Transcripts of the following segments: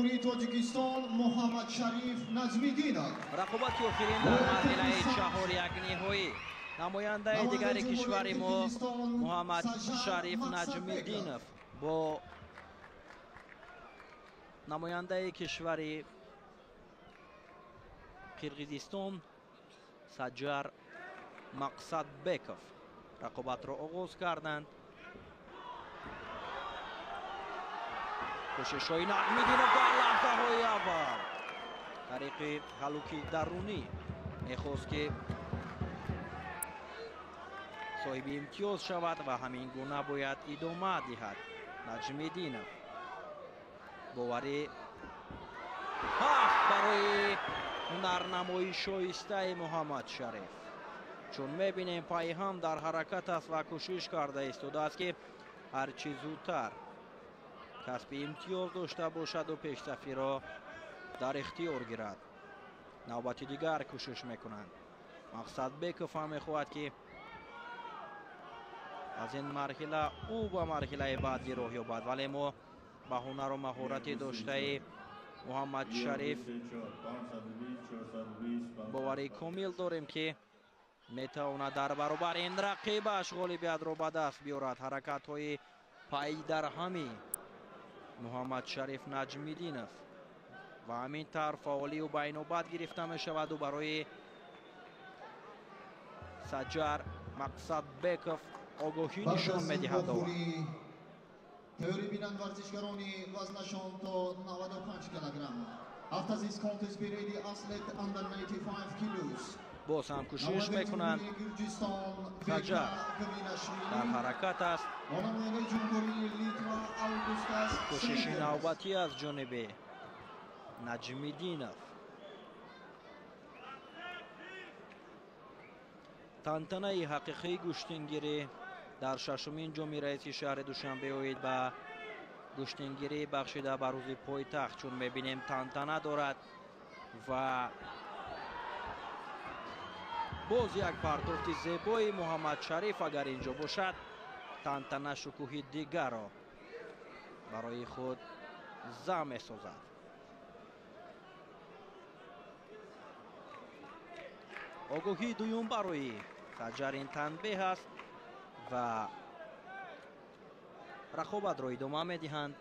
جمهوری تاجیکستان محمد شریف نجمیدینov. رقابتی آخرین در مرحله 4 یک نهایی نماینده دیگر کشور ما محمد شریف نجمیدینov با نماینده کشور قرقیزستان سجار مقصدبekov رقابت را آغاز کردند. کوشش های نجمیدینov در لحظه های اول طریق هلوکی درونی میخواست که صاحب امتیاز شود و همین گونه باید ادامه دهد. نجمیدینov باوری هست برای هنرنمایی شایسته محمد شریف، چون میبینیم پای هم در حرکت است و کوشش کرده ایستاده است که هرچی زودتر کسب امتیاز داشته باشد و پیشرفتی را در اختیار گیرد. نوبت دیگر کوشش میکنند. مقصدبekov هم میخواهد که از این مرحله او به مرحله بعدی راه یابد، ولی ما به هنر و مهارت داشته محمد شریف باوری کامل داریم که میتواند در برابر این رقیبش غالبیت را به دست بیارد. حرکت های پای در همی محمد شریف نجمیدینov و همین طرف فعالی و بینابت گرفته می شود و برای سجار مقصدبekov آگاهی نشان می دهد. تئوری بینند ورزشکارانی وزنشان تا 95 کیلوگرم. After this contest be ready athlete under 95 kilos. باز هم کوشش میکنند. سجار در حرکت است. کوشش نوبتی از جانب نجمیدینov. تنتنه حقیقی گشتنگیری در ششمین جام رئیس شهر دوشنبه آید به گشتنگیری بخشیده به روز پایتخت، چون میبینیم تنتنه دارد و باز یک پرتافت زیبای محمد شریف اگر اینجا باشد تنتنه شکوهی دیگر را برای خود ضع می‌سازد. آگاهی دوم برای سجار این تنبیه است و رقابت را ادامه می‌دهند.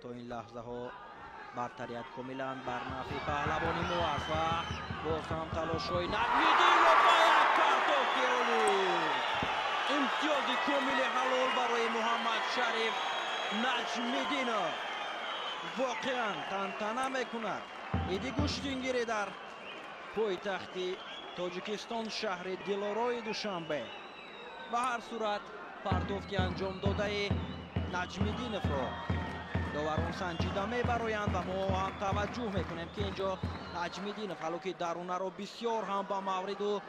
تا این لحظه ها برتریت کاملا بر نفع پهلوانی مو است و باز هم تلاش های نجمیدینov با یک پرتافت عالی امتیاز کامل حلال برای محمد شریف نجمیدینov. واقعا تنتنه میکند. ایدی گشتنگیری در پایتخت تاجیکستان شهر دلارای دوشنبه. به هر صورت پرتافتی انجام داده نجمیدینov را داوران سنجیده میبرایند و ما هم توجه میکنیم که اینجا نجمیدینov حالا درونه را بسیار هم با مورد و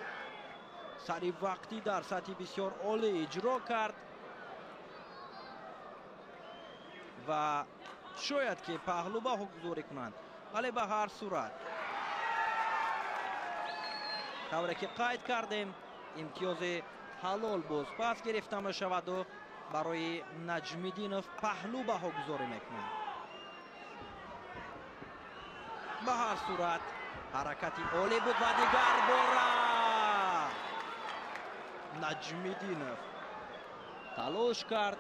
سری وقتی در سطح بسیار عالی اجرا کرد و شاید که پهلو به گذاری کنند، ولی به هر صورت طوری که قید کردیم امتیاز حلال باز پس گرفته می شود و برای نجمیدینov پهلو به گذاری میکنند. به هر صورت حرکتی عالی بود و دیگر باره نجمیدینov تلاش کرد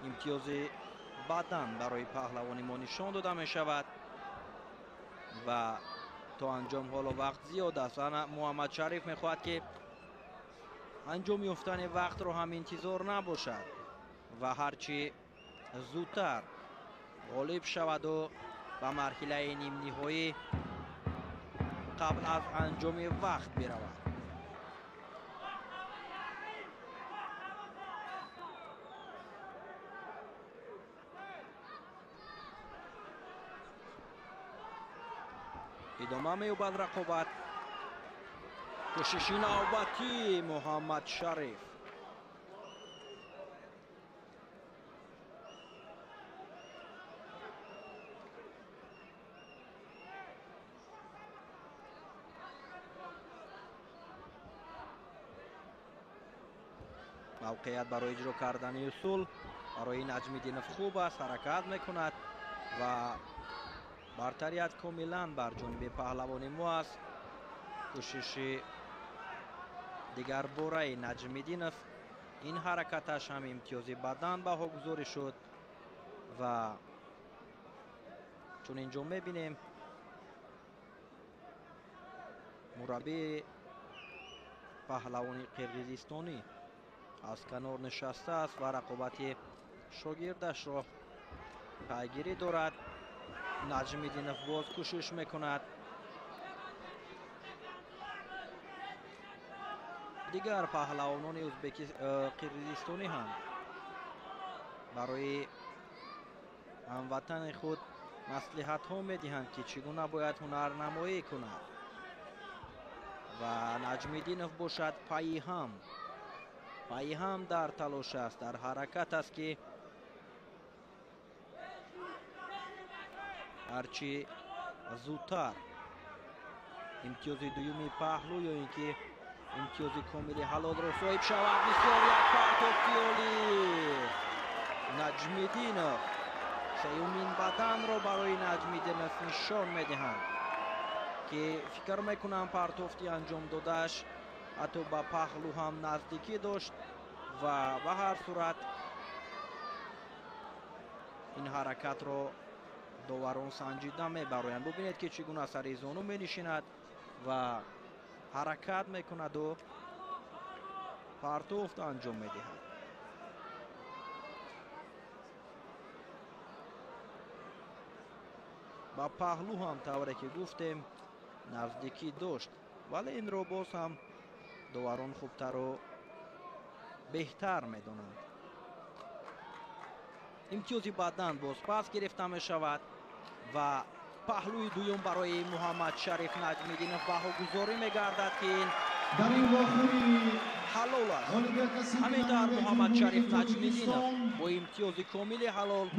امتیاز بدن برای پهلوانی ما نشان داده می شود و تا انجام حالا وقت زیاد است. محمد شریف میخواهد که انجام یافتن وقت رو هم انتظار نباشد و هرچی زودتر غالب شود و به مرحله نیم نهایی قبل از انجام وقت برود. ادامه می‌یابد رقابت. کوشش نوبتی محمد شریف. موقعیت برای اجرا کردن اصول برای نجمیدینов خوب است. حرکت میکند و برتریت کاملا بر جانب پهلوان مو است. کوشش دیگر باره نجمیدینov، این حرکتش هم امتیازی بدن بها گذاری شد و چون اینجا میبینیم مربی پهلوانی قرقیزستانی از کنار نشسته است و رقابت شاگردش را پیگیری دارد. نجمیدینov باز کوشش میکند. دیگر پهلوانان قرقیزستانی هم برای هموطن خود مصلحت ها میدهند که چگونه باید هنرنمایی کند و نجمیدینov باشد پای هم در تلاش است، در حرکت است که هرچی زودتر امتیاز دومی پهلو یا اینکه امتیاز کاملی حلال را صاحب شود. بسیار یک پرتاب عالی نجمیدینov سیومین بدن را برای نجمیدینov نشان میدهند که فکر میکنم پرتافتی انجام دادش حتی به پهلو هم نزدیکی داشت و به هر صورت این حرکت را داوران سنجیده میبرند. ببینید که چگونه سر زانو می نشیند و حرکت میکند و پرتافت انجام میدهد. با پهلو هم طوری که گفتیم نزدیکی داشت ولی این رو باز هم داوران خوبتر و بهتر میدانند. امتیازی بدن باز پس گرفته می شود و پهلوی دوم برای محمد شریف نجمیدینov بها گذاری می گردد که این در این واخوری حلال است. همینطور محمد شریف نجمیدینov با امتیاز کامل حلال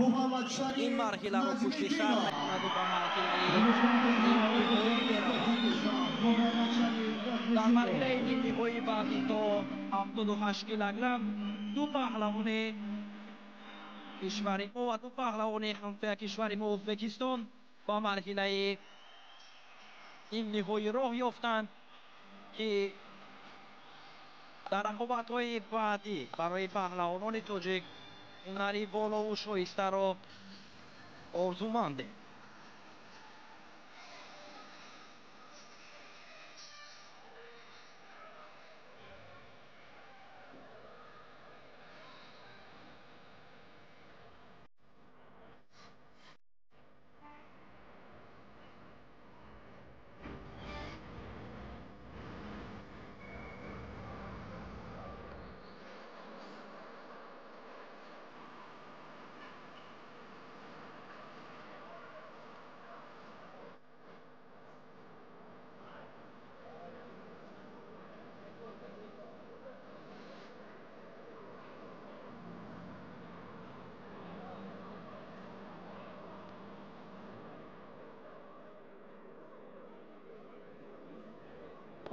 این مرحله را پشت سر میکند و به مرحله در مرحله نهایی وزن تا 78 کیلوگرم دو پهلوان کشور ما و دو پهلوان همسایه کشور ما ازبکستان با مرحله این نهایی راه یافتند که در رقابت‌های بعدی برای پهلوانان تاجیک هنری بالا و شایسته را آرزومندیم.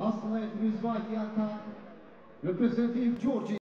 Athlete Rizvat Yakan, representing Georgia.